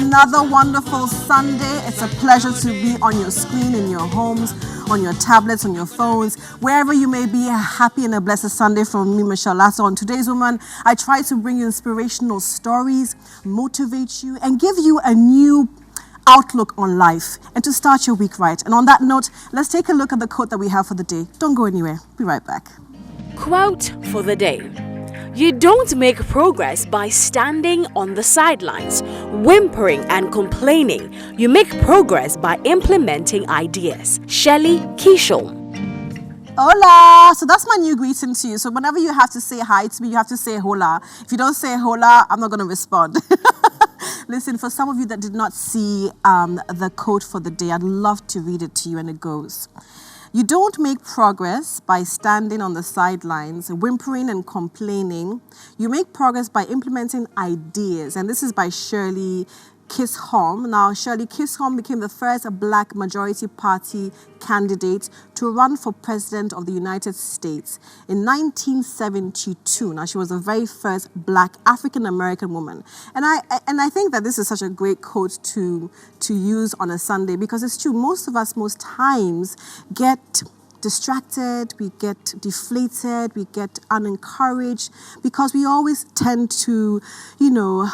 another wonderful Sunday. It's a pleasure to be on your screen, in your homes, on your tablets, on your phones, wherever you may be. A happy and a blessed Sunday from me, Michelle Lasso. On today's Woman, I try to bring you inspirational stories, motivate you, and give you a new outlook on life and to start your week right. And on that note, let's take a look at the quote that we have for the day. Don't go anywhere. Be right back. Quote for the day. You don't make progress by standing on the sidelines, whimpering and complaining. You make progress by implementing ideas. Shelley Kishon. Hola! So that's my new greeting to you. So whenever you have to say hi to me, you have to say hola. If you don't say hola, I'm not going to respond. Listen, for some of you that did not see the quote for the day, I'd love to read it to you, and it goes. You don't make progress by standing on the sidelines, whimpering and complaining. You make progress by implementing ideas. And this is by Shirley Chisholm. Now, Shirley Chisholm became the first Black majority party candidate to run for president of the United States in 1972. Now, she was the very first Black African-American woman. And I think that this is such a great quote to use on a Sunday, because it's true. Most of us, most times, get distracted, we get deflated, we get unencouraged, because we always tend to,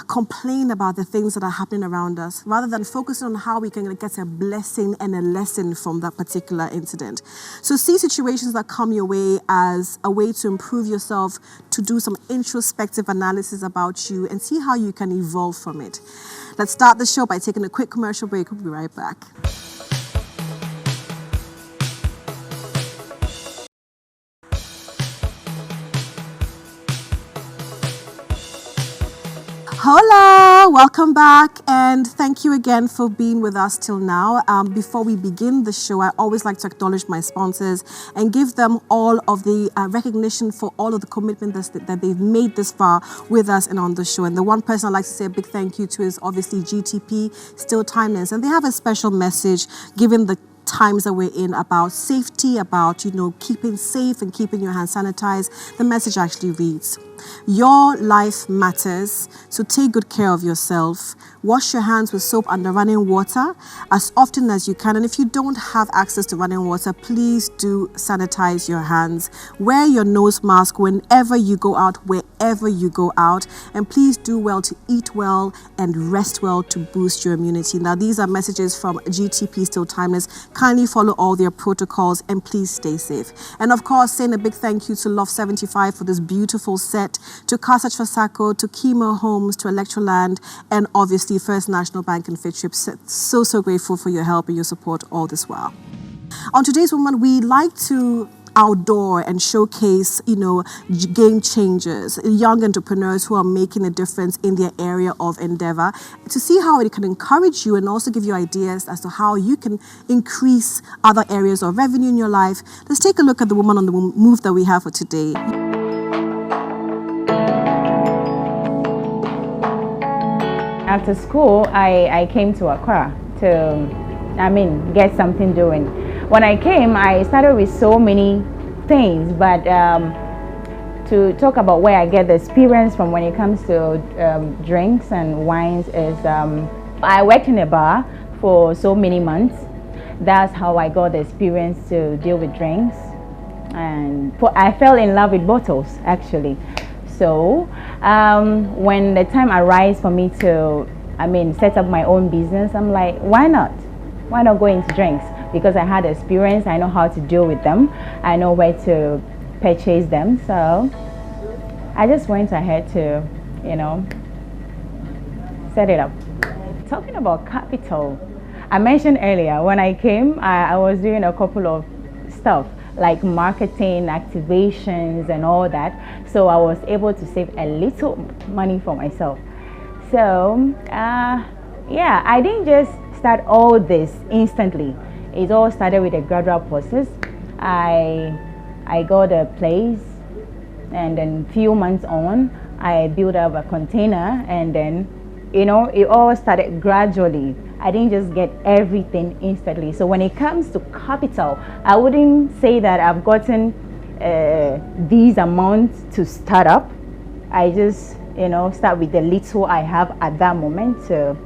complain about the things that are happening around us, rather than focusing on how we can get a blessing and a lesson from that particular incident. So see situations that come your way as a way to improve yourself, to do some introspective analysis about you, and see how you can evolve from it. Let's start the show by taking a quick commercial break. We'll be right back. Hola, welcome back, and thank you again for being with us till now. Before we begin the show, I always like to acknowledge my sponsors and give them all of the recognition for all of the commitment that they've made this far with us and on the show. And the one person I'd like to say a big thank you to is obviously GTP, Still Timeless, and they have a special message given the times that we're in about safety, about keeping safe and keeping your hands sanitized. The message actually reads, your life matters, so take good care of yourself. Wash your hands with soap under running water as often as you can. And if you don't have access to running water, please do sanitize your hands. Wear your nose mask whenever you go out, wherever you go out. And please do well to eat well and rest well to boost your immunity. Now, these are messages from GTP Still Timeless. Kindly follow all their protocols and please stay safe. And of course, saying a big thank you to Loft 75 for this beautiful set, to Casa Trasaco, to Chemo Homes, to Electroland, and obviously First National Bank and Fitchip. So grateful for your help and your support all this while. On today's Woman, we like to outdoor and showcase, game changers, young entrepreneurs who are making a difference in their area of endeavor, to see how it can encourage you and also give you ideas as to how you can increase other areas of revenue in your life. Let's take a look at the Woman on the Move that we have for today. After school, I came to Accra to, get something doing. When I came, I started with so many things, but to talk about where I get the experience from when it comes to drinks and wines is, I worked in a bar for so many months. That's how I got the experience to deal with drinks. And I fell in love with bottles, actually. So when the time arrives for me to, set up my own business, I'm like, why not? Why not go into drinks? Because I had experience, I know how to deal with them, I know where to purchase them. So I just went ahead to, set it up. Talking about capital, I mentioned earlier, when I came, I was doing a couple of stuff, like marketing, activations and all that. So I was able to save a little money for myself. So I didn't just start all this instantly. It all started with a gradual process. I got a place, and then few months on, I built up a container, and then it all started gradually. I didn't just get everything instantly. So when it comes to capital, I wouldn't say that I've gotten these amounts to start up. I just start with the little I have at that moment to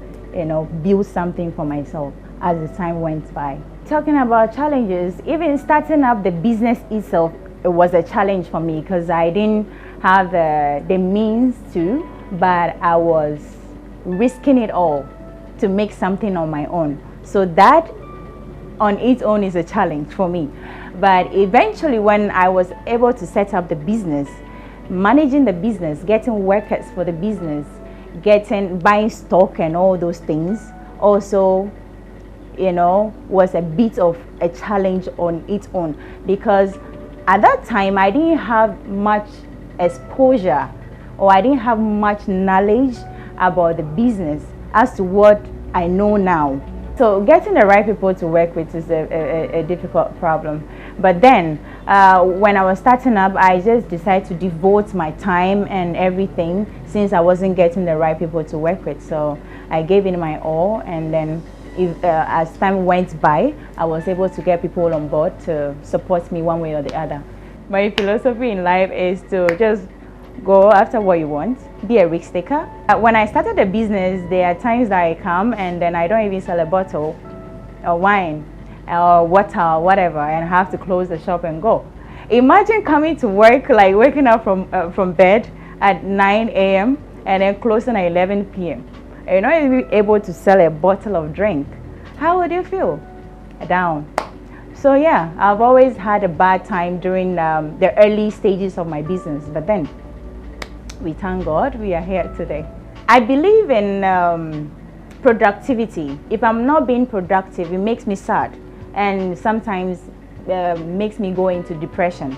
build something for myself as the time went by. Talking about challenges, even starting up the business itself, it was a challenge for me because I didn't have the means to, but I was risking it all to make something on my own. So that on its own is a challenge for me. But eventually when I was able to set up the business, managing the business, getting workers for the business, buying stock and all those things also, was a bit of a challenge on its own, because at that time I didn't have much exposure, or I didn't have much knowledge about the business as to what I know now. So getting the right people to work with is a difficult problem. But then when I was starting up, I just decided to devote my time and everything, since I wasn't getting the right people to work with. So I gave it my all, and then as time went by, I was able to get people on board to support me one way or the other. My philosophy in life is to just go after what you want, be a risk taker. When I started the business, there are times that I come and then I don't even sell a bottle or wine or water or whatever, and have to close the shop and go. Imagine coming to work, like waking up from bed at 9 a.m. and then closing at 11 p.m. You're not even able to sell a bottle of drink. How would you feel? Down. So yeah, I've always had a bad time during the early stages of my business, but then we thank God we are here today. I believe in productivity. If I'm not being productive, it makes me sad, and sometimes makes me go into depression.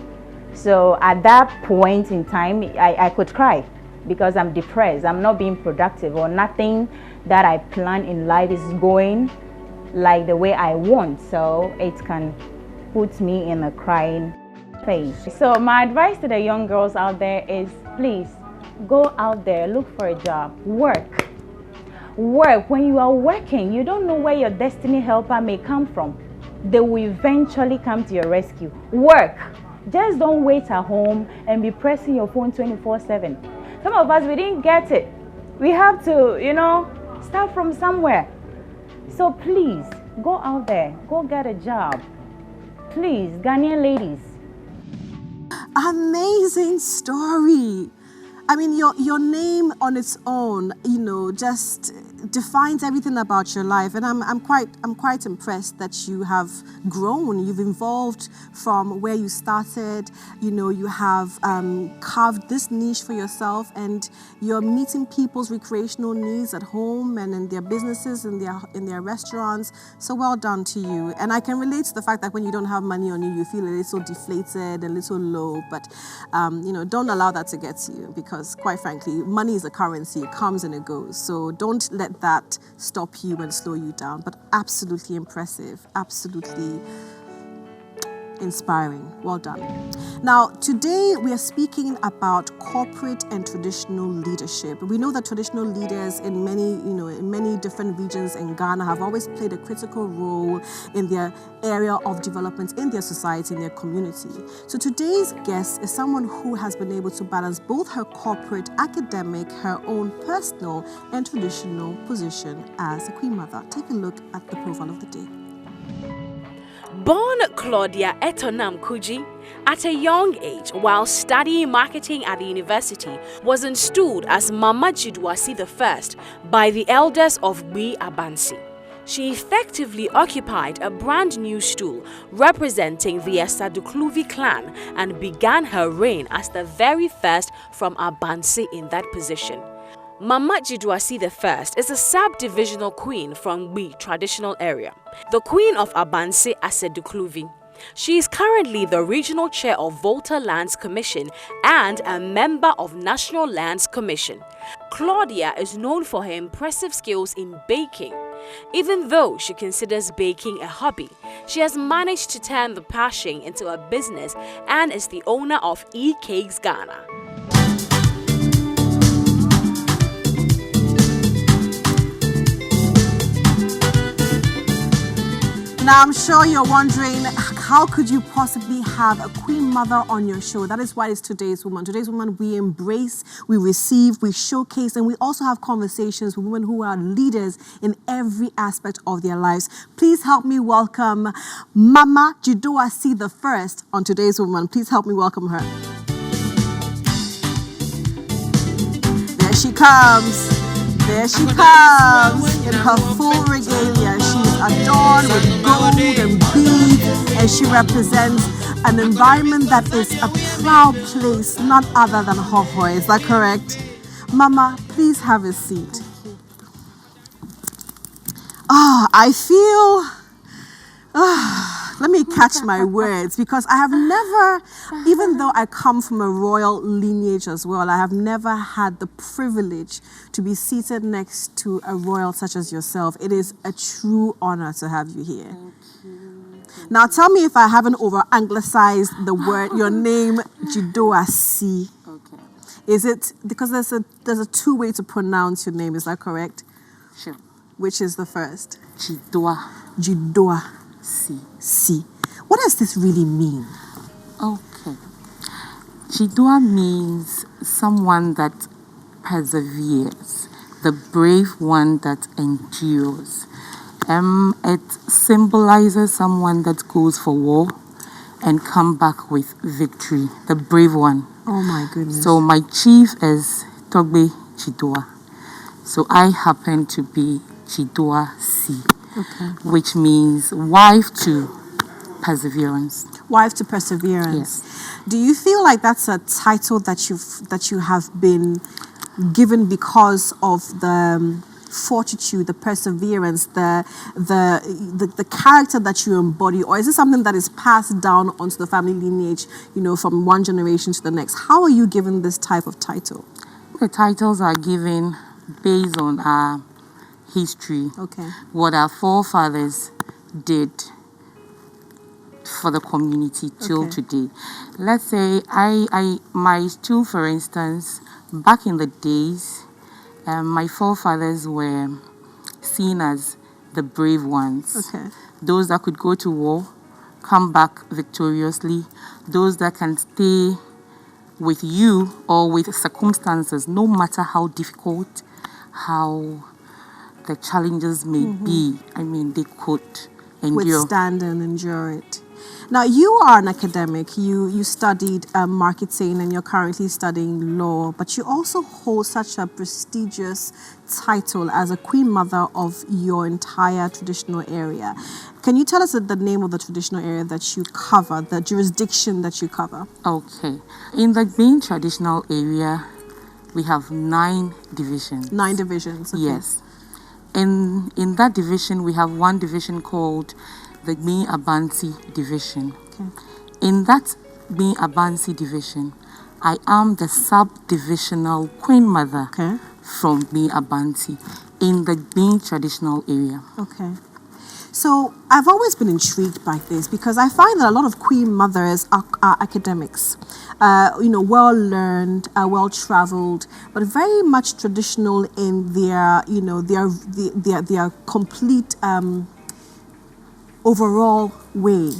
So at that point in time, I could cry because I'm depressed. I'm not being productive, or nothing that I plan in life is going like the way I want. So it can put me in a crying phase. So my advice to the young girls out there is, please go out there, look for a job, work. When you are working, you don't know where your destiny helper may come from. They will eventually come to your rescue. Work. Just don't wait at home and be pressing your phone 24/7. Some of us, we didn't get it. We have to, start from somewhere. So please, go out there, go get a job. Please, Ghanaian ladies. Amazing story. I mean, your name on its own, just defines everything about your life, and I'm quite impressed that you have grown. You've evolved from where you started. You have carved this niche for yourself, and you're meeting people's recreational needs at home and in their businesses, in their restaurants. So well done to you. And I can relate to the fact that when you don't have money on you, you feel a little deflated, a little low. But don't allow that to get to you, because quite frankly, money is a currency. It comes and it goes. So don't let that stop you and slow you down. But absolutely impressive, absolutely inspiring. Well done. Now, today we are speaking about corporate and traditional leadership. We know that traditional leaders in many different regions in Ghana have always played a critical role in their area of development, in their society, in their community. So today's guest is someone who has been able to balance both her corporate, academic, her own personal and traditional position as a Queen Mother. Take a look at the profile of the day. Born Claudia Etonam Kuji, at a young age while studying marketing at the university, was installed as Mama Jidwasi I by the elders of Gwi Abansi. She effectively occupied a brand new stool representing the Esadukluvi clan and began her reign as the very first from Abansi in that position. Mama Jidwasi I is a sub-divisional queen from Gwi traditional area, the queen of Abansi Asedukluvi. She is currently the regional chair of Volta Lands Commission and a member of National Lands Commission. Claudia is known for her impressive skills in baking. Even though she considers baking a hobby, she has managed to turn the passion into a business and is the owner of E-Cakes Ghana. Now, I'm sure you're wondering, how could you possibly have a queen mother on your show? That is why it's Today's Woman. Today's Woman, we embrace, we receive, we showcase, and we also have conversations with women who are leaders in every aspect of their lives. Please help me welcome Mama Jidoa-C the First on Today's Woman. Please help me welcome her. There she comes. There she comes in her full regalia. She's adorned with gold and beads, and she represents an environment that is a proud place, none other than Hohoe. Is that correct? Mama, please have a seat. I feel... let me catch my words, because I have never, even though I come from a royal lineage as well, I have never had the privilege to be seated next to a royal such as yourself. It is a true honor to have you here. Thank you. Now tell me if I haven't over-anglicized the word, your name, Jidoa-C. Okay. Is it, because there's a two-way to pronounce your name, is that correct? Sure. Which is the first? Jidoa-C. C. What does this really mean? Okay. Jidoa means someone that perseveres, the brave one that endures. It symbolizes someone that goes for war and come back with victory, the brave one. Oh my goodness. So my chief is Togbe Jidoa. So I happen to be Jidoa-C. Okay. Which means wife to perseverance. Wife to perseverance. Yes. Do you feel like that's a title that you have been given because of the fortitude, the perseverance, the character that you embody, or is it something that is passed down onto the family lineage, from one generation to the next? How are you given this type of title? The titles are given based on our history, okay, what our forefathers did for the community till today. Let's say my stool, for instance, back in the days, my forefathers were seen as the brave ones. Okay. Those that could go to war, come back victoriously, those that can stay with you or with circumstances, no matter how difficult, how the challenges may be. I mean, they could endure. Withstand and endure it. Now, you are an academic. You studied marketing, and you're currently studying law, but you also hold such a prestigious title as a queen mother of your entire traditional area. Can you tell us the name of the traditional area that you cover, the jurisdiction that you cover? Okay. In the main traditional area, we have 9 divisions. 9 divisions. Okay. Yes. In that division, we have one division called the Gbin Abansi division. Okay. In that Gbin Abansi division, I am the sub-divisional queen mother from Gbin Abansi in the Gbin traditional area. Okay. So I've always been intrigued by this because I find that a lot of queen mothers are academics, well-learned, well-traveled, but very much traditional in their complete overall way.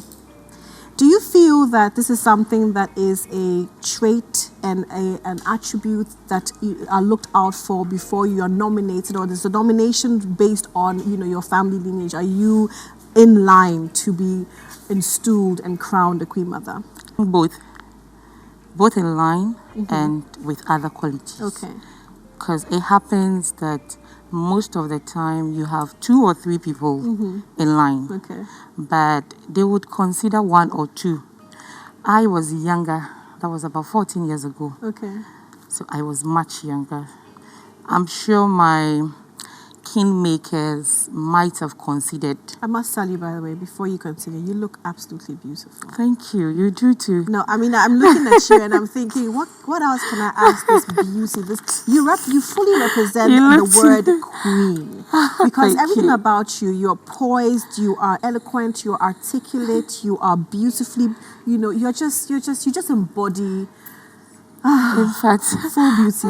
Do you feel that this is something that is a trait and an attribute that you are looked out for before you are nominated, or is the nomination based on your family lineage? Are you in line to be installed and crowned a queen mother? Both in line and with other qualities. Okay. Because it happens that most of the time you have 2 or 3 people in line. Okay. But they would consider 1 or 2. I was younger. That was about 14 years ago. Okay. So I was much younger. I'm sure my kingmakers might have considered. I must tell you, by the way, before you continue, you look absolutely beautiful. Thank you. You do too. No, I mean, I'm looking at you and I'm thinking, what else can I ask this beauty? You fully represent the word queen. Because everything about you, you're poised, you are eloquent, you're articulate, you are beautifully, you just embody in fact, full beauty.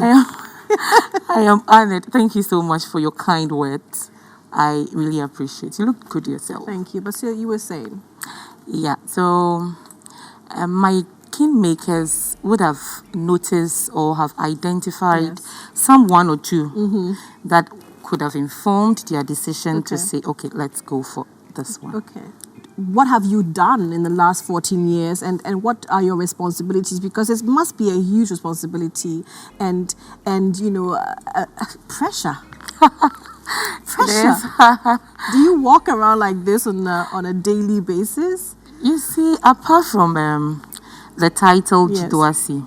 I am honored. Thank you so much for your kind words. I really appreciate. You look good yourself. Thank you. But still, you were saying. Yeah, so my kingmakers would have noticed or have identified someone or two that could have informed their decision to say, okay, let's go for this one. Okay. What have you done in the last 14 years and what are your responsibilities? Because it must be a huge responsibility and you know, pressure. Pressure. Do you walk around like this on a daily basis? You see, apart from the title Jiduasi,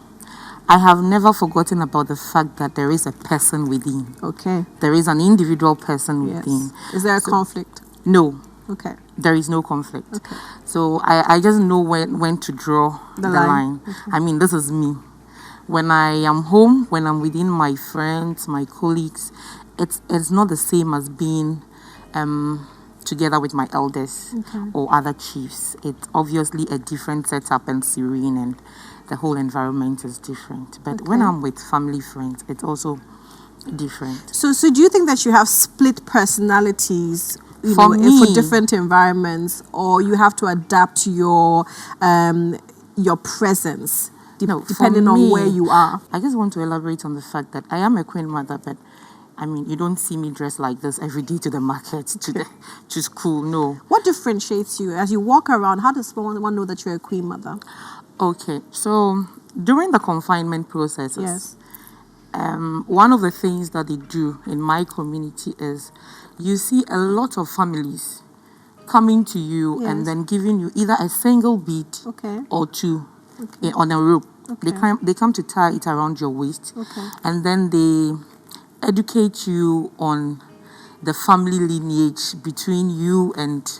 I have never forgotten about the fact that there is a person within. Okay. There is an individual person within. Is there a conflict? No. Okay. There is no conflict. Okay. So I just know when to draw the line. Okay. I mean, this is me. When I am home, when I'm within my friends, my colleagues, it's not the same as being together with my elders or other chiefs. It's obviously a different setup and serene, and the whole environment is different. But when I'm with family friends, it's also different. So do you think that you have split personalities for different environments, or you have to adapt your presence depending on where you are? I just want to elaborate on the fact that I am a queen mother, but I mean, you don't see me dressed like this every day to the market, to school, no. What differentiates you as you walk around? How does one know that you're a queen mother? Okay, so during the confinement processes, one of the things that they do in my community is you see a lot of families coming to you and then giving you either a single bead or two on a rope. They come to tie it around your waist, and then they educate you on the family lineage between you and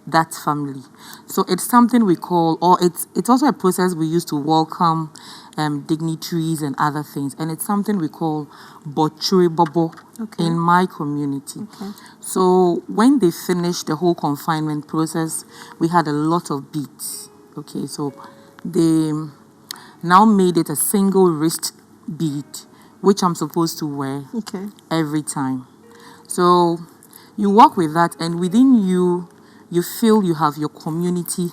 that family. So it's something we call, or it's also a process we use to welcome dignitaries and other things, and it's something we call Bochure Bobo in my community. So when they finished the whole confinement process, we had a lot of beads. Okay, so they now made it a single wrist bead, which I'm supposed to wear every time. So you walk with that, and within you, you feel you have your community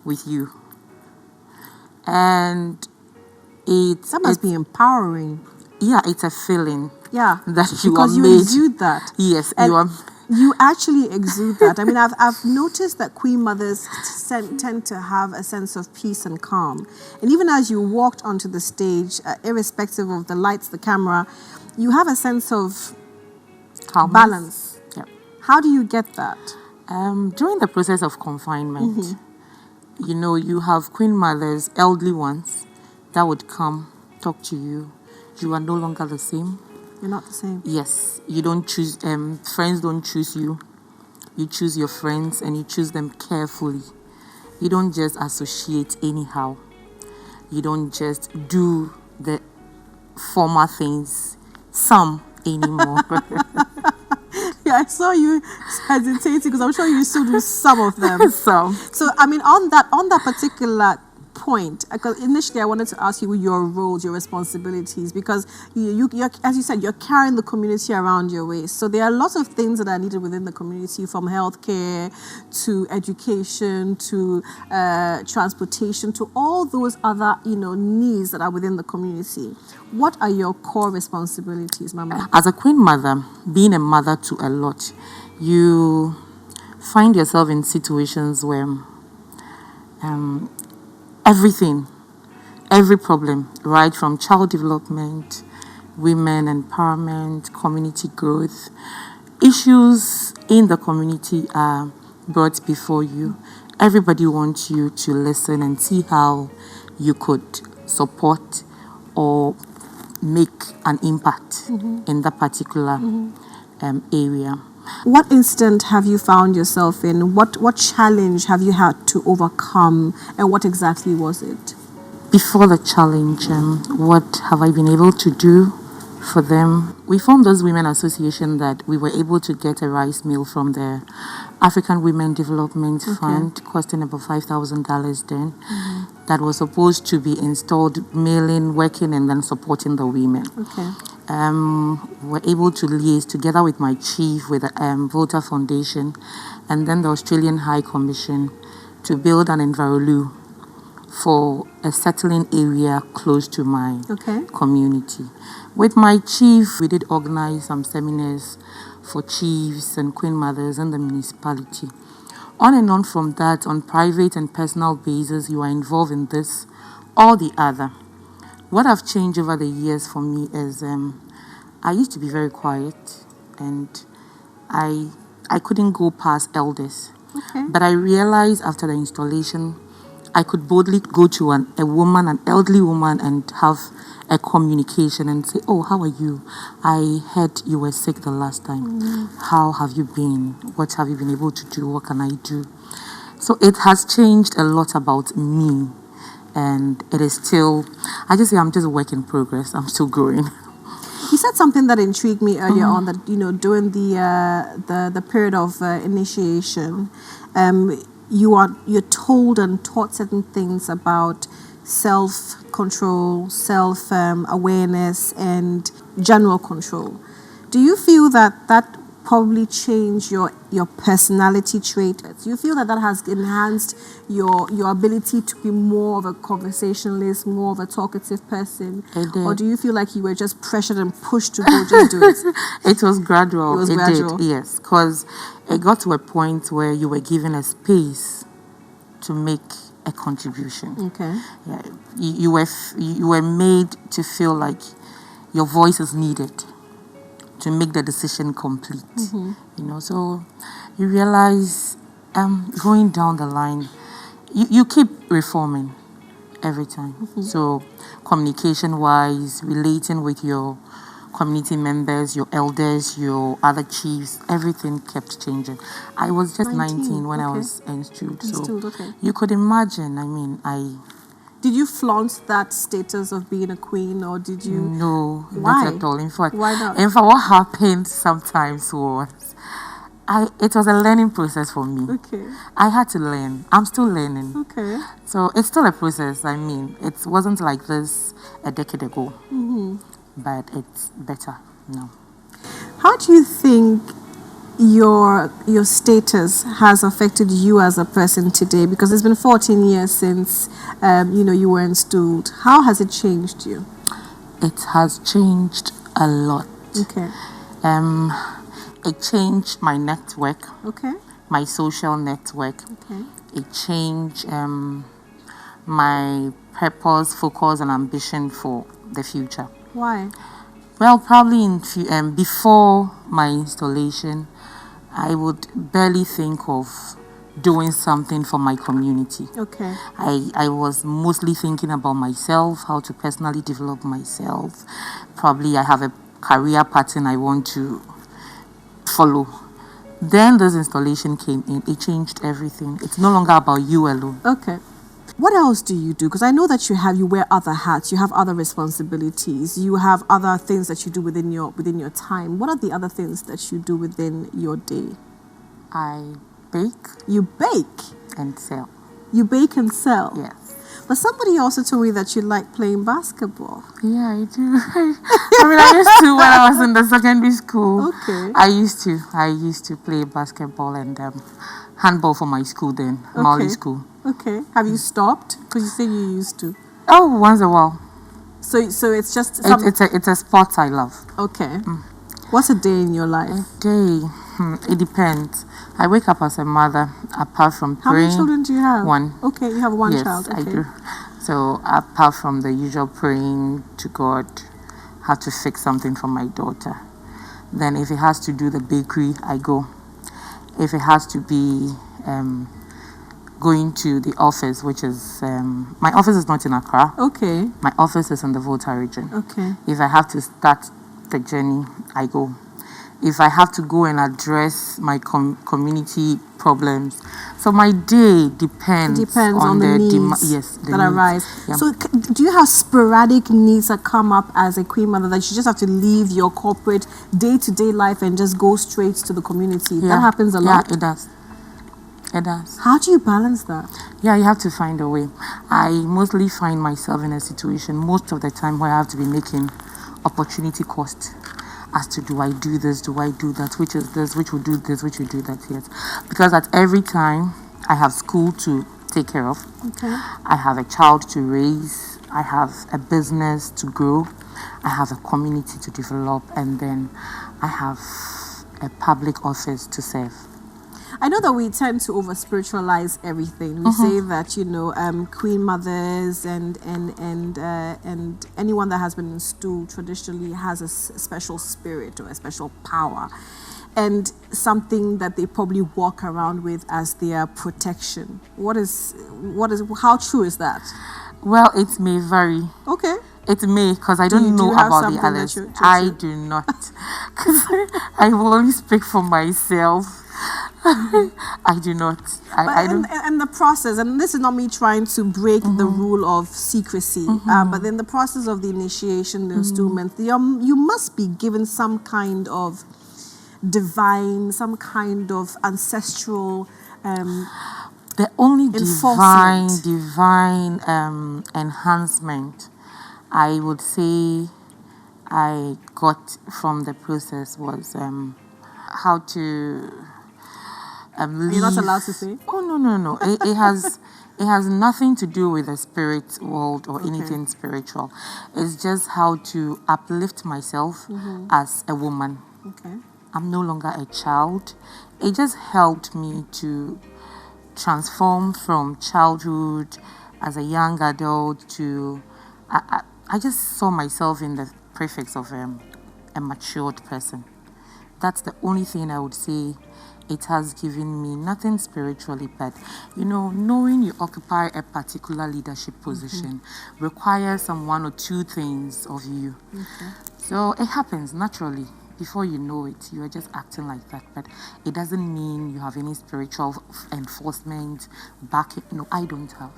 with you. And that must be empowering. Yeah, it's a feeling. Yeah, that you because are you exude that. Yes, and you are. You actually exude that. I mean, I've noticed that queen mothers tend to have a sense of peace and calm. And even as you walked onto the stage, irrespective of the lights, the camera, you have a sense of balance. Yep. How do you get that? During the process of confinement, you know, you have queen mothers, elderly ones, that would come, talk to you. You are no longer the same. You're not the same. Yes, you don't choose, friends don't choose you. You choose your friends and you choose them carefully. You don't just associate anyhow. You don't just do the former things, some anymore. Yeah, I saw you hesitating because I'm sure you still do some of them. Some. So, I mean, on that particular point, because initially I wanted to ask you your roles, your responsibilities, because you're, as you said, you're carrying the community around your waist. So there are lots of things that are needed within the community, from healthcare to education to transportation to all those other needs that are within the community. What are your core responsibilities, Mama? As a queen mother, being a mother to a lot, you find yourself in situations where everything, every problem, right from child development, women empowerment, community growth, issues in the community are brought before you. Everybody wants you to listen and see how you could support or make an impact in that particular area. What incident have you found yourself in? What challenge have you had to overcome, and what exactly was it? Before the challenge, what have I been able to do for them? We formed this women association that we were able to get a rice meal from the African Women Development Fund, costing about $5,000 then. That was supposed to be installed, mailing, working, and then supporting the women. were able to liaise together with my chief, with the Voter Foundation, and then the Australian High Commission to build an Envirolu for a settling area close to my community. With my chief, we did organize some seminars for chiefs and queen mothers in the municipality. On and on from that, on private and personal basis, you are involved in this or the other. What have changed over the years for me is I used to be very quiet, and I couldn't go past elders. But I realized after the installation, I could boldly go to an elderly woman, and have a communication and say, "Oh, how are you? I heard you were sick the last time. How have you been? What have you been able to do? What can I do?" So it has changed a lot about me, and it is still, I just say I'm just a work in progress. I'm still growing. You said something that intrigued me earlier on, that during the period of initiation, you're told and taught certain things about self-control, self-awareness, and general control. Do you feel that probably changed your personality trait? Do you feel that has enhanced your ability to be more of a conversationalist, more of a talkative person? Or do you feel like you were just pressured and pushed to go just do it? It was gradual. It was gradual. Did, yes, because it got to a point where you were given a space to make a contribution. Yeah, you were made to feel like your voice is needed to make the decision complete. So you realize going down the line, you keep reforming every time. So communication wise, relating with your community members, your elders, your other chiefs, everything kept changing. I was just 19 when I was installed. So you could imagine, Did you flaunt that status of being a queen, or did you? No, Why? not at all. In fact, Why not? what happened sometimes was, it was a learning process for me. I had to learn. I'm still learning. So it's still a process. It wasn't like this a decade ago, but it's better now. How do you think your status has affected you as a person today? Because it's been 14 years since you were installed. How has it changed you? It has changed a lot. It changed my network. My social network. It changed my purpose, focus, and ambition for the future. Why? Well, probably before my installation, I would barely think of doing something for my community. I was mostly thinking about myself, how to personally develop myself. Probably I have a career pattern I want to follow. Then this installation came in. It changed everything. It's no longer about you alone. What else do you do? Because I know that you wear other hats, you have other responsibilities, you have other things that you do within your time. What are the other things that you do within your day? I bake. You bake? And sell. You bake and sell? Yes. But somebody also told me that you like playing basketball. Yeah, I do. I used to when I was in the secondary school. I used to play basketball and handball for my school then, Mauli school. Have you stopped? Because you said you used to. Oh, once in a while. So it's just it's a sport I love. What's a day in your life? A day, it depends. I wake up as a mother, apart from praying. How many children do you have? One. You have one child. Yes, I do. So apart from the usual praying to God, I have to fix something for my daughter. Then if it has to do the bakery, I go. If it has to be going to the office, which is my office is not in Accra. My office is in the Volta region. If I have to start the journey, I go. If I have to go and address my community problems, so my day depends on the needs that arise. So do you have sporadic needs that come up as a queen mother that you just have to leave your corporate day-to-day life and just go straight to the community? That happens a lot. Yeah, it does. It does. How do you balance that? Yeah, you have to find a way. I mostly find myself in a situation most of the time where I have to be making opportunity cost as to do I do this, do I do that, which is this, which will do this, which will do that, yes. Because at every time I have school to take care of, I have a child to raise, I have a business to grow, I have a community to develop, and then I have a public office to serve. I know that we tend to over spiritualize everything. We say that queen mothers and anyone that has been in stool traditionally has a special spirit or a special power, and something that they probably walk around with as their protection. How true is that? Well, it may vary. Okay. It may, because I don't know about the others. I do not, because I will only speak for myself. I do not. I don't. And the process, and this is not me trying to break the rule of secrecy, but then the process of the initiation, the installment, you must be given some kind of divine, some kind of ancestral. The only divine enhancement I would say I got from the process was how to. You're not allowed to say? Oh no. It has nothing to do with the spirit world or anything spiritual. It's just how to uplift myself as a woman. Okay. I'm no longer a child. It just helped me to transform from childhood as a young adult to I just saw myself in the prefix of a matured person. That's the only thing I would say it has given me. Nothing spiritually, but knowing you occupy a particular leadership position requires some one or two things of you. So it happens naturally. Before you know it, you are just acting like that. But it doesn't mean you have any spiritual enforcement back. No, I don't have.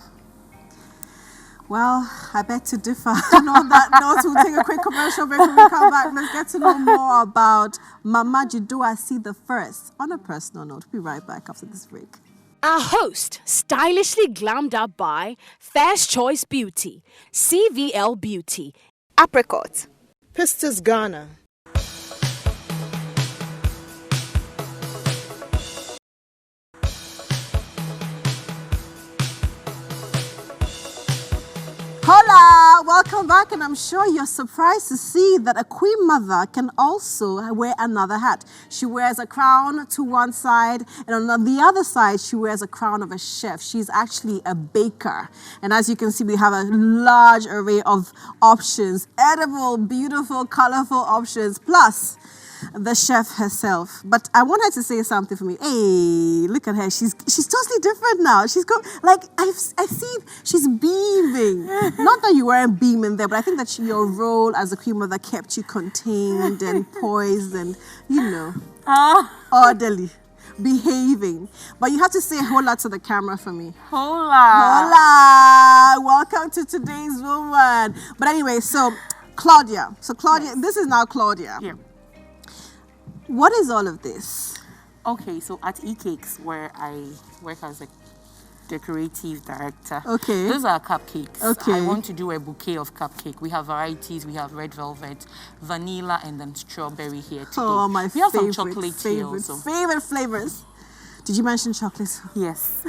Well, I beg to differ. And on that note, we'll take a quick commercial break. When we come back, let's get to know more about Mama Jiduasi the First on a personal note. We'll be right back after this break. Our host, stylishly glammed up by First Choice Beauty, CVL Beauty, Apricot, Pistis Ghana. Hola, welcome back, and I'm sure you're surprised to see that a queen mother can also wear another hat. She wears a crown to one side, and on the other side, she wears a crown of a chef. She's actually a baker. And as you can see, we have a large array of options, edible, beautiful, colorful options, plus the chef herself. But I want her to say something for me. Hey, look at her. She's totally different now. She's got, like, I see she's beaming. Not that you weren't beaming there, but I think that your role as a queen mother kept you contained and poised and, orderly, behaving. But you have to say hola to the camera for me. Hola. Hola. Welcome to today's woman. But anyway, so Claudia. So Claudia, this is now Claudia. Yeah. What is all of this? Okay, so at eCakes, where I work as a decorative director, those are cupcakes. Okay. I want to do a bouquet of cupcake. We have varieties. We have red velvet, vanilla, and then strawberry here today. Oh, my we have favorite, some chocolate here also. favorite flavors. Did you mention chocolates? Yes.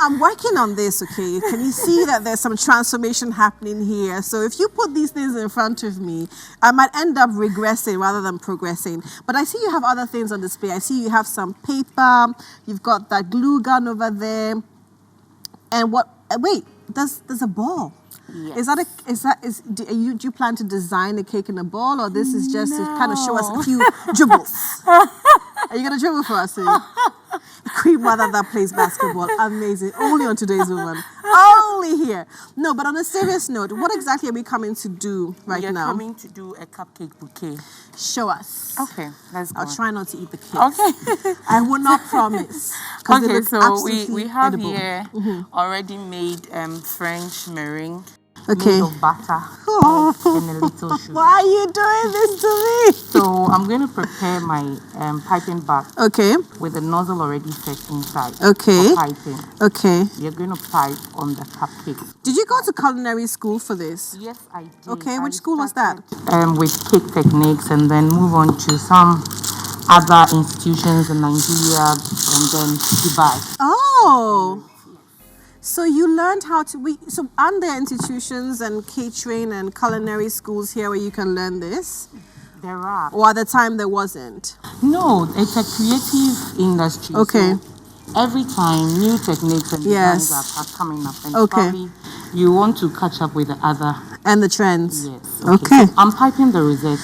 I'm working on this, okay? Can you see that there's some transformation happening here? So if you put these things in front of me, I might end up regressing rather than progressing. But I see you have other things on display. I see you have some paper. You've got that glue gun over there. And wait, there's a ball. Yes. Do you plan to design a cake in a ball, or this is just to kind of show us a few dribbles? Are you gonna dribble for us? Queen mother that plays basketball, amazing. Only on Today's Woman, only here. No, but on a serious note, what exactly are we coming to do right now? We are coming to do a cupcake bouquet. Show us. Okay, let's go. I'll try not to eat the cake. Okay. I will not promise. Okay, so we have edible. here already made French meringue. Okay. made of butter Oh. and a little sugar. Why are you doing this to me? So I'm going to prepare my piping bag Okay. with the nozzle already set inside. Okay. For piping. Okay. You're going to pipe on the cupcake. Did you go to culinary school for this? Yes, I did. Okay, which I school was that? started, with cake techniques, and then move on to some other institutions in Nigeria and then Dubai. Oh. So you learned how to so aren't there institutions and catering and culinary schools here where you can learn this? There are. Or at the time there wasn't? No, it's a creative industry. Okay. So every time new techniques and Yes. designs are coming up, and Okay. probably you want to catch up with the other. And the trends? Yes. Okay. So I'm piping the rosette.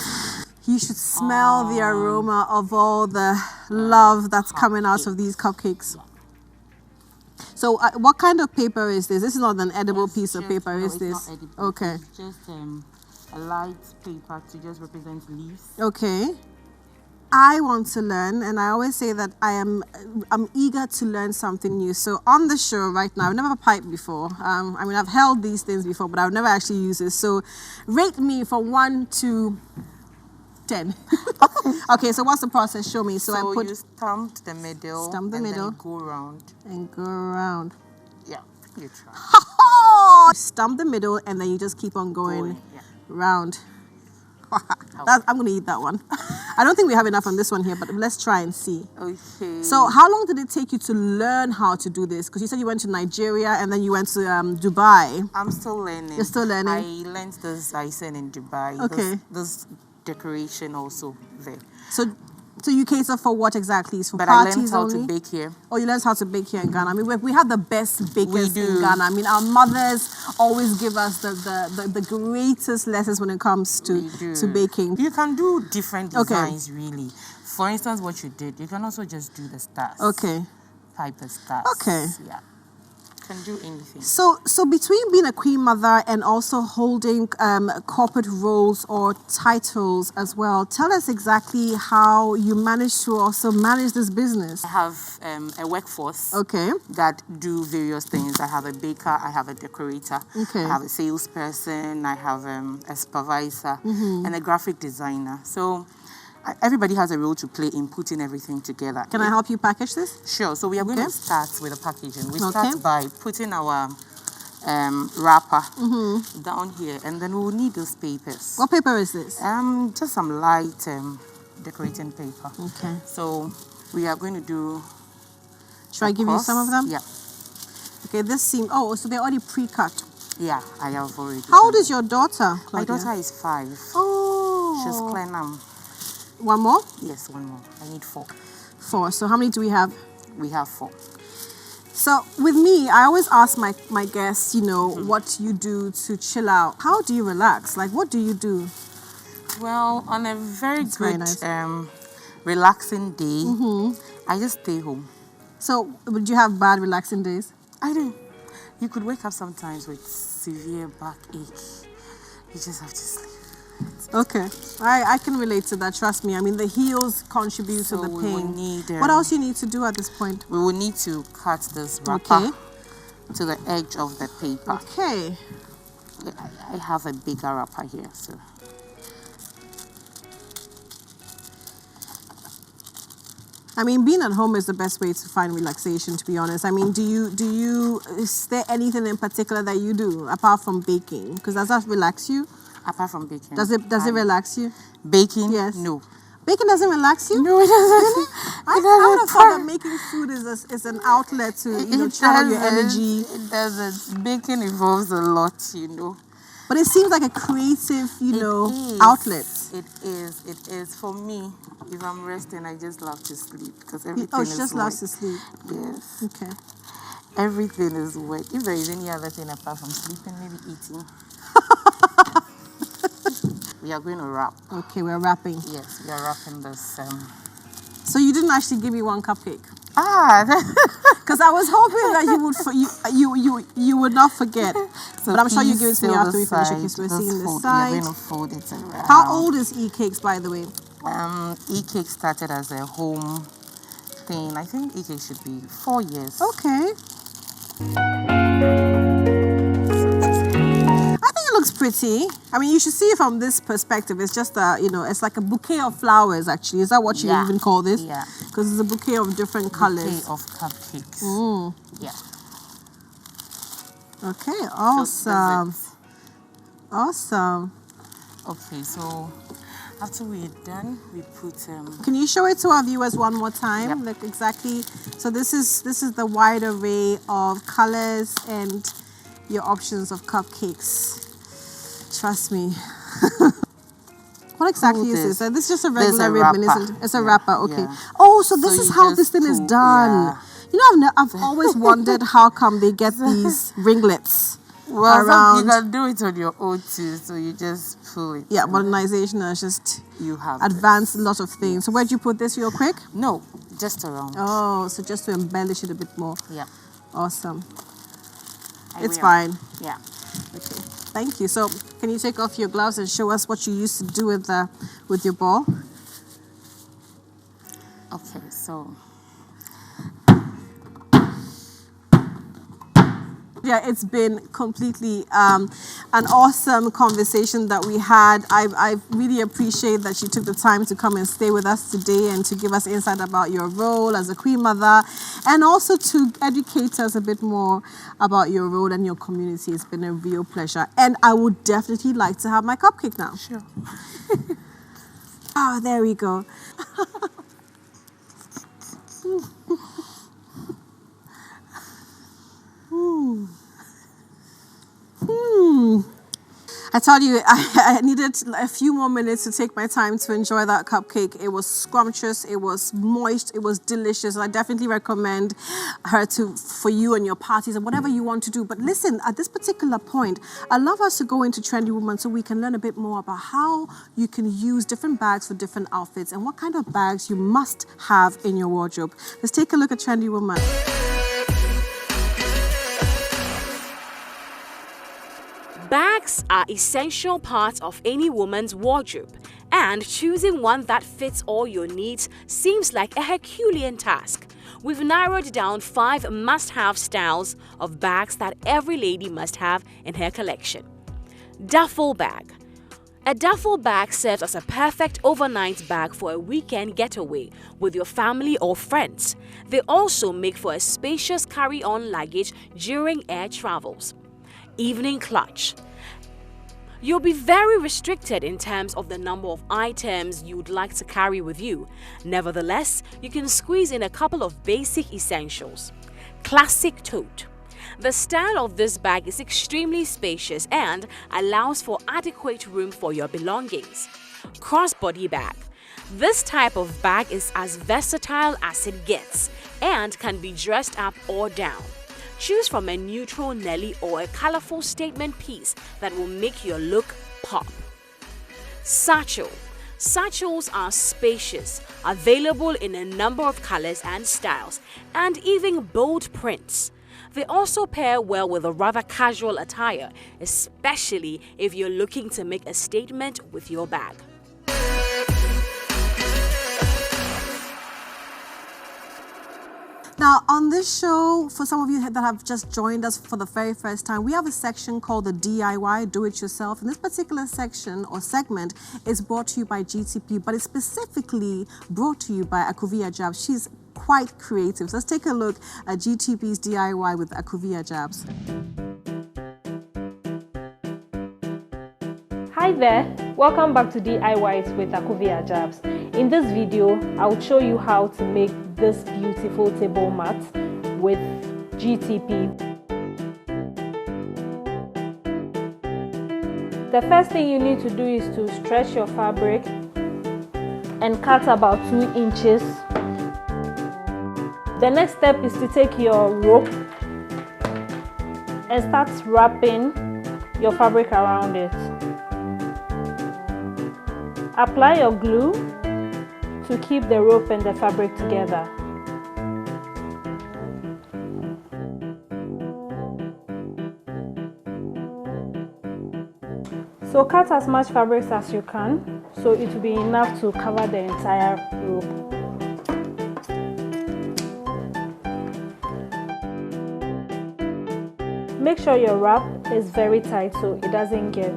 You should smell the aroma of all the love that's coming out of these cupcakes. So what kind of paper is this? This is not an edible It's piece of just- paper, no, is it's this? not edible. Okay. It's just a light paper to just represent leaves. Okay. I want to learn, and I always say that I'm eager to learn something new. So on the show right now, I've never piped before. I mean, I've held these things before, but I've never actually used it. So rate me from 1 to 10. Okay, so what's the process? Show me. So I put you stamp the middle. Stamp the and middle. Then go around. and go around. Yeah, you try. Stump the middle, and then you just keep on going Yeah. round. I'm going to eat that one. I don't think we have enough on this one here, but let's try and see. Okay. So how long did it take you to learn how to do this? Because you said you went to Nigeria and then you went to Dubai. I'm still learning. You're still learning? I learned this icing in Dubai. Okay. This decoration also there. So you cater for what exactly? It's for But I parties learned how only? to bake here. Oh, you learned how to bake here in Ghana. I mean, we have the best bakers in do. Ghana. I mean, our mothers always give us the greatest lessons when it comes We to do. baking. You can do different Okay. designs, really. For instance, what you did, you can also just do the stars. Okay. Piper stars. Okay. Yeah. You can do anything. So between being a queen mother and also holding corporate roles or titles as well, tell us exactly how you manage to also manage this business. I have a workforce Okay. that do various things. I have a baker, I have a decorator, Okay. I have a salesperson, I have a supervisor, and a graphic designer. So everybody has a role to play in putting everything together. Can I help you package this? Sure. So we are going Okay. to start with the packaging. We Okay. start by putting our wrapper down here, and then we will need those papers. What paper is this? Just some light decorating paper. Okay. So we are going to do. Should I give you some of them? Yeah. Okay, this seems... Oh, so they're already pre-cut. Yeah, I have already. How old done. is your daughter, My Claudia? daughter is 5. Oh. She's Clenham. One more? Yes, one more. I need 4. 4. So how many do we have? We have 4. So with me, I always ask my guests, what you do to chill out. How do you relax? Like, what do you do? Well, on a very very good, nice. relaxing day, I just stay home. So would you have bad relaxing days? I do. You could wake up sometimes with severe backache. You just have to sleep. Okay. I can relate to that, trust me. I mean, the heels contribute So to the we will pain. need, What else you need to do at this point? We will need to cut this wrapper Okay. to the edge of the paper. Okay. I have a bigger wrapper here, so. I mean, being at home is the best way to find relaxation, to be honest. I mean, is there anything in particular that you do apart from baking? Because does that relax you? Apart from baking. Does it relax you? Baking? Yes. No. Baking doesn't relax you? No, it doesn't. I would have thought that making food is an outlet to channel your energy. It doesn't. Baking involves a lot, But it seems like a creative, It is. outlet. It is. For me, if I'm resting, I just love to sleep because everything Oh, is she just work. loves to sleep. Yes. Okay. Everything is work. If there is any other thing apart from sleeping, maybe eating. We are going to wrap. Okay, we're wrapping. Yes, we are wrapping this. So you didn't actually give me one cupcake. That- Because I was hoping that you would not forget. But I'm sure you give it to me after we finish. Okay, so we're seeing the We are side. going to fold it around. How old is E-Cakes, by the way? E-Cake started as a home thing. I think E-Cake should be 4 years. Okay. I think pretty. I mean, you should see it from this perspective. It's just a, it's like a bouquet of flowers, actually. Is that what you even call this? Yeah. Because it's a bouquet of different colors. Bouquet of cupcakes. Yeah. Okay, awesome. Awesome. Okay, so after we're done, we put Can you show it to our viewers one more time? Yep. Like exactly. So this is the wide array of colors and your options of cupcakes. Trust me. What exactly is this? This is just a regular ribbon, isn't it? It's a wrapper. Okay. Yeah. Oh, so this is how this thing is done. You know, I've always wondered how come they get these ringlets. Well, around. you can do it on your own too, so you just pull it. Yeah, modernization has just have advanced a lot of things. So where'd you put this real quick? No, just around. Oh, so just to embellish it a bit more. Yeah. Awesome. It's will. fine. Yeah. Okay. Thank you. So can you take off your gloves and show us what you used to do with your ball? Okay, so Yeah, it's been completely an awesome conversation that we had. I really appreciate that you took the time to come and stay with us today and to give us insight about your role as a Queen Mother and also to educate us a bit more about your role and your community. It's been a real pleasure. And I would definitely like to have my cupcake now. sure. Oh, there we go. I tell you, I needed a few more minutes to take my time to enjoy that cupcake. It was scrumptious, it was moist, it was delicious. I definitely recommend her for you and your parties and whatever you want to do. But listen, at this particular point, I'd love us to go into Trendy Woman so we can learn a bit more about how you can use different bags for different outfits and what kind of bags you must have in your wardrobe. Let's take a look at Trendy Woman. Bags are essential parts of any woman's wardrobe, and choosing one that fits all your needs seems like a Herculean task. We've narrowed down 5 must-have styles of bags that every lady must have in her collection. Duffel bag. A duffel bag serves as a perfect overnight bag for a weekend getaway with your family or friends. They also make for a spacious carry-on luggage during air travels. Evening clutch. You'll be very restricted in terms of the number of items you'd like to carry with you. Nevertheless, you can squeeze in a couple of basic essentials. Classic tote. The style of this bag is extremely spacious and allows for adequate room for your belongings. Crossbody bag. This type of bag is as versatile as it gets and can be dressed up or down. Choose from a neutral Nelly or a colorful statement piece that will make your look pop. Satchel. Satchels are spacious, available in a number of colors and styles, and even bold prints. They also pair well with a rather casual attire, especially if you're looking to make a statement with your bag. Now, on this show, for some of you that have just joined us for the very first time, we have a section called the DIY, Do It Yourself. And this particular section or segment is brought to you by GTP, but it's specifically brought to you by Akuvia Jabs. She's quite creative. So let's take a look at GTP's DIY with Akuvia Jabs. Hi there, welcome back to DIYs with Akuvia Jabs. In this video, I'll show you how to make this beautiful table mat with GTP. The first thing you need to do is to stretch your fabric and cut about 2 inches. The next step is to take your rope and start wrapping your fabric around it. Apply your glue to keep the rope and the fabric together. So cut as much fabric as you can, so it will be enough to cover the entire rope. Make sure your wrap is very tight so it doesn't get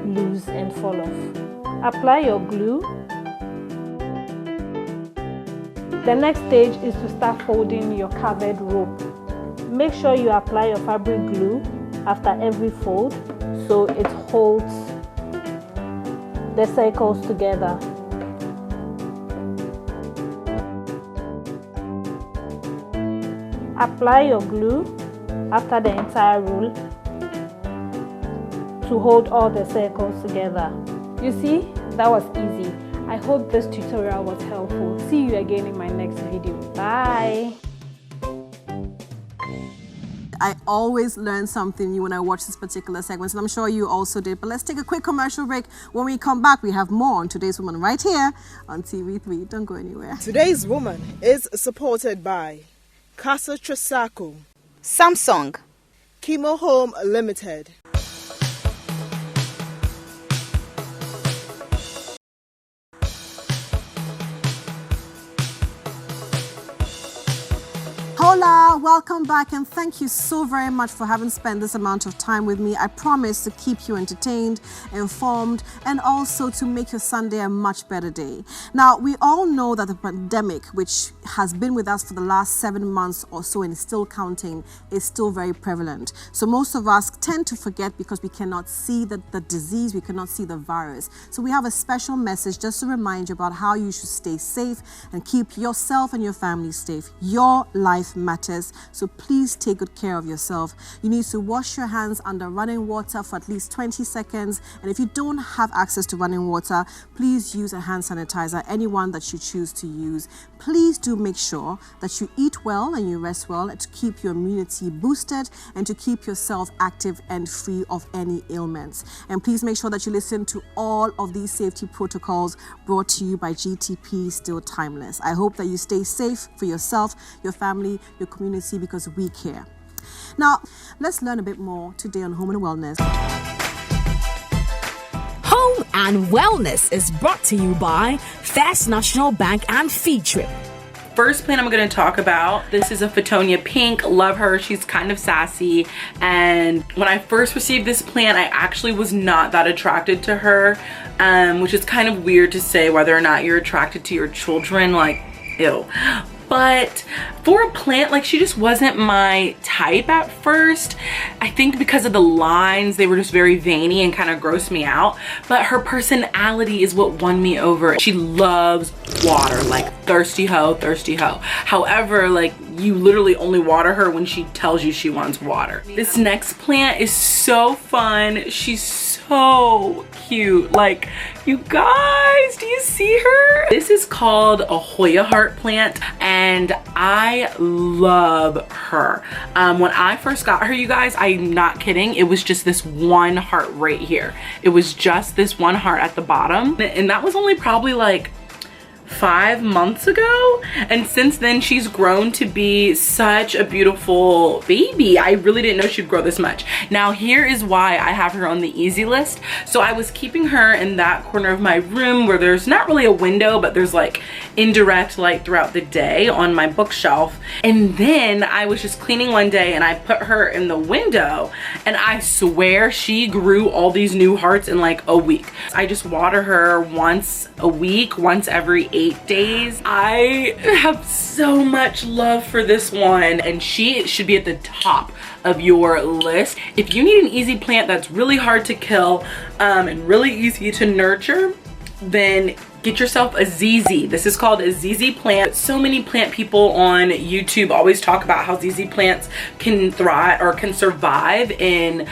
loose and fall off. Apply your glue. The next stage is to start folding your covered rope. Make sure you apply your fabric glue after every fold so it holds the circles together. Apply your glue after the entire roll to hold all the circles together. You see, that was easy. I hope this tutorial was helpful. See you again in my next video. Bye. I always learn something new when I watch this particular segment, and I'm sure you also did. But let's take a quick commercial break. When we come back, we have more on Today's Woman right here on TV3. Don't go anywhere. Today's Woman is supported by Casa Tresaco, Samsung, Chemo Home Limited. Hola, welcome back, and thank you so very much for having spent this amount of time with me. I promise to keep you entertained, informed, and also to make your Sunday a much better day. Now, we all know that the pandemic, which has been with us for the last 7 months or so and is still counting, is still very prevalent. So most of us tend to forget because we cannot see the disease, we cannot see the virus. So we have a special message just to remind you about how you should stay safe and keep yourself and your family safe. Your life matters, so please take good care of yourself. You need to wash your hands under running water for at least 20 seconds, and if you don't have access to running water, please use a hand sanitizer, anyone that you choose to use. Please do make sure that you eat well and you rest well to keep your immunity boosted and to keep yourself active and free of any ailments. And please make sure that you listen to all of these safety protocols brought to you by GTP Still Timeless. I hope that you stay safe for yourself, your family, your community, because we care. Now, let's learn a bit more today on Home and Wellness. Home and Wellness is brought to you by First National Bank and Feedtrip. First plant I'm going to talk about, this is a Fittonia Pink. Love her. She's kind of sassy. And when I first received this plant, I actually was not that attracted to her, which is kind of weird to say whether or not you're attracted to your children. Like, ew. But for a plant, like, she just wasn't my type at first. I think because of the lines, they were just very veiny and kind of grossed me out. But her personality is what won me over. She loves water, like thirsty hoe, thirsty hoe. However, like, you literally only water her when she tells you she wants water. This next plant is so fun. She's so cute. Like, you guys, do you see her? This is called a Hoya heart plant, and I love her. When I first got her, you guys, I'm not kidding, it was just this one heart right here. It was just this one heart at the bottom, and that was only probably like 5 months ago, and since then she's grown to be such a beautiful baby. I really didn't know she'd grow this much. Now here is why I have her on the easy list. So I was keeping her in that corner of my room where there's not really a window, but there's like indirect light throughout the day on my bookshelf. And then I was just cleaning one day and I put her in the window, and I swear she grew all these new hearts in like a week. I just water her once a week, once every 8 days. I have so much love for this one, and she should be at the top of your list. If you need an easy plant that's really hard to kill and really easy to nurture, then get yourself a ZZ. This is called a ZZ plant. So many plant people on YouTube always talk about how ZZ plants can thrive or can survive in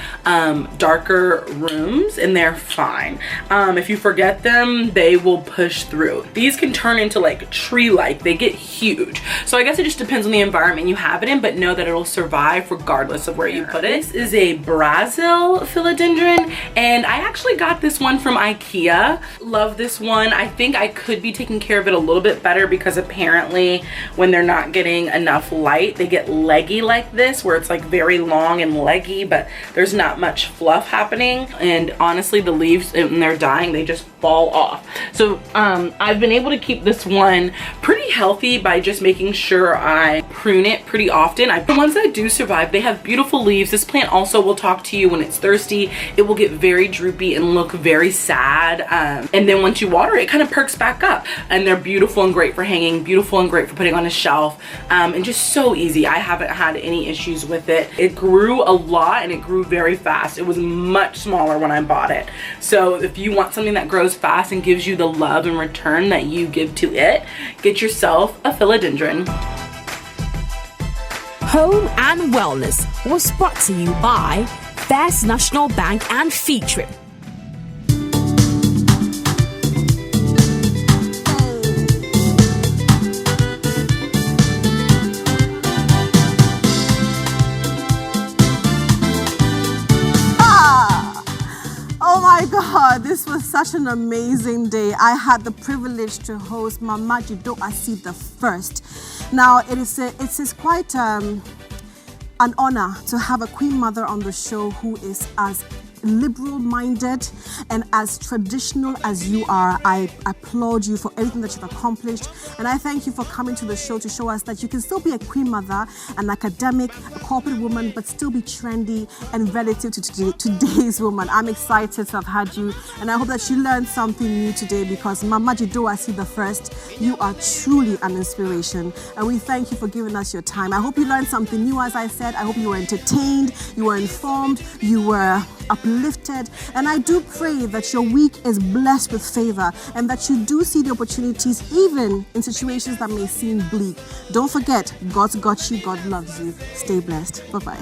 darker rooms, and they're fine. If you forget them, they will push through. These can turn into like tree-like. They get huge. So I guess it just depends on the environment you have it in, but know that it'll survive regardless of where you put it. This is a Brazil philodendron, and I actually got this one from IKEA. Love this one. I think I could be taking care of it a little bit better, because apparently when they're not getting enough light, they get leggy like this, where it's like very long and leggy, but there's not much fluff happening. And honestly, the leaves, when they're dying, they just fall off. So I've been able to keep this one pretty healthy by just making sure I prune it pretty often. The ones that do survive, they have beautiful leaves. This plant also will talk to you when it's thirsty. It will get very droopy and look very sad, and then once you water it, it kind of perks back up. And they're beautiful and great for hanging, beautiful and great for putting on a shelf, and just so easy. I haven't had any issues with it. It grew a lot and it grew very fast. It was much smaller when I bought it. So if you want something that grows fast and gives you the love and return that you give to it, get yourself a philodendron. Home and Wellness was brought to you by First National Bank and Fee Trip. Oh my God, this was such an amazing day. I had the privilege to host Mama Jido Asi the First. Now, it's quite an honor to have a Queen Mother on the show who is as liberal-minded and as traditional as you are. I applaud you for everything that you've accomplished, and I thank you for coming to the show to show us that you can still be a Queen Mother, an academic, a corporate woman, but still be trendy and relative to today's woman. I'm excited to have had you, and I hope that you learned something new today, because Mama Jido Asi the First, you are truly an inspiration, and we thank you for giving us your time. I hope you learned something new. As I said, I hope you were entertained, you were informed, you were uplifted, and I do pray that your week is blessed with favor and that you do see the opportunities even in situations that may seem bleak. Don't forget, God's got you, God loves you. Stay blessed. Bye-bye.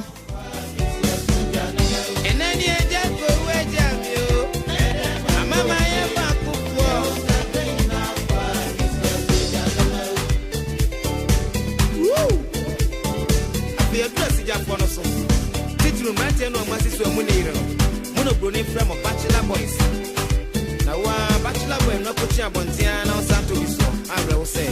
From a bachelor boys. Now, bachelor boy, no coaching a bontiana, Santo Biso. I will say,